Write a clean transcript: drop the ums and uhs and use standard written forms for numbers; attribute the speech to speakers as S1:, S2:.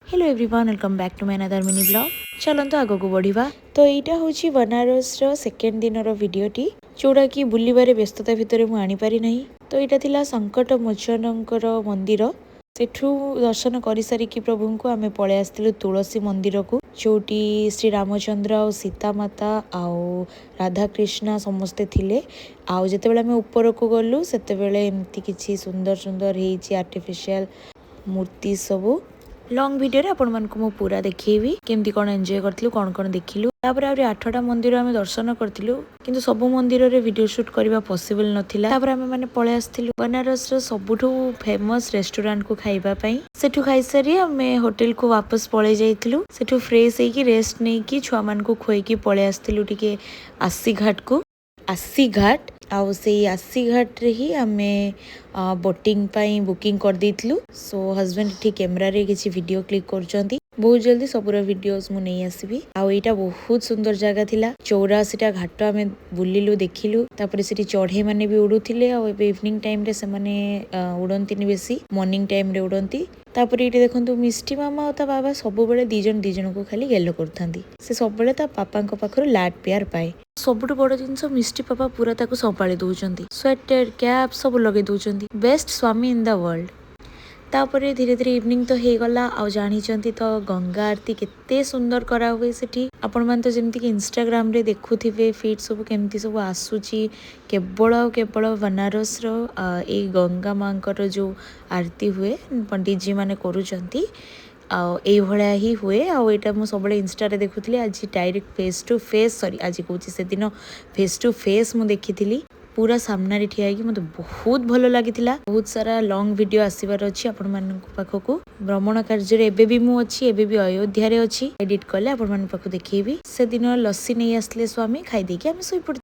S1: Hello everyone welcome back to my another mini vlog. चलते आग को बढ़िया। तो यहाँ हूँ बनारस सेकेंड दिन भिडटी जोड़ा कि बुलबार व्यस्तता भितर मुझे आनीपारी ना। तो यहाँ थिला संकट मोचन मंदिर सेठू दर्शन कर सारिकी प्रभु को आम पलि आसलु तुलसी मंदिर को जोटी श्री रामचंद्र आ सीता माता आउ राधाकृष्ण समस्ते थिले। आउ जिते आम ऊपर को गलु से एमती किसी सुंदर सुंदर होती आर्टिफिशियल मूर्ति सबू लंग वीडियो रे आपण मानक मु पूरा देखिएबी केमती कौन एंजॉय करथिलु कौन कौन देखिलु। तापर आउरी 8टा मंदिर आमे दर्शन करथिलु किंतु सब मंदिर रे वीडियो शूट करबा पॉसिबल नथिला। तापर आमे माने पळे आस्थिलु बनारस रो सबुठु फेमस रेस्टोरेंट को खाइबा पई। सेठु खाइ सारी आमे होटल को वापस पळे जाइथिलु। सेठु फ्रेश हेकी रेस्ट नै की छुआ मान को खोइकी पळे आस्थिलु टिके आसी घाट को। आसी घाट आउ से आसी घाट रे ही आमे बोटिंग पाई बुकिंग कर देइथिलु। सो हस्बैंड ठीक कैमरा रे किछि वीडियो क्लिक करचंती। बहुत जल्दी सबुरा वीडियोस मु नै आसीबी। आउ एटा बहुत सुंदर जगह थिला। 84टा घाट आमे बुलिलु देखिलु। तापर सेठी चढ़े माने भी उडुथिले। आ इवनिंग टाइम रे से माने उडंतीनी बेसी मॉर्निंग टाइम रे उडंती। तापर ये देखो मिष्टी मामा और ता बाबा सब बेले दीजन को खाली गेलो करथांती। से सब बेले ता पापा पाखर लाड प्यार पाए। सबुठ बड़ जिनस मिष्टी पापा पूरा ताको संभाली दउचंती। स्वेटर कैप सब लगे दउचंती। बेस्ट स्वामी इन द वर्ल्ड। तापरे धीरे धीरे इवनिंग तो हे गला। आ जानी चंती तो गंगा आरती केते सुंदर करा हुए सेठी। आपण मान तो जेमती कि इंस्टाग्राम रे देखुथिबे फीड सब केमती सब आसुची। केवल बनारस रो ए गंगा मांकर जो आरती हुए पंडित जी माने करूचंती। आई भलिया ही हुए। आईटा मुझे सब इंस्टा रे देखुली। आज direct face to face sorry आज कौन से दिन फेस टू फेस मुझे देखी पूरा सामने ठिया मत बहुत भल लगी। बहुत सारा लॉन्ग वीडियो आसबार अच्छी आपण मान पाखक। भ्रमण कार्य एबे भी मु अच्छी एबे भी अयोध्या रे अच्छी एडिट कले आपण मान पाखक देखिबी। से दिन लस्सी नहीं आसले स्वामी खाई देकी आम सोई पड़।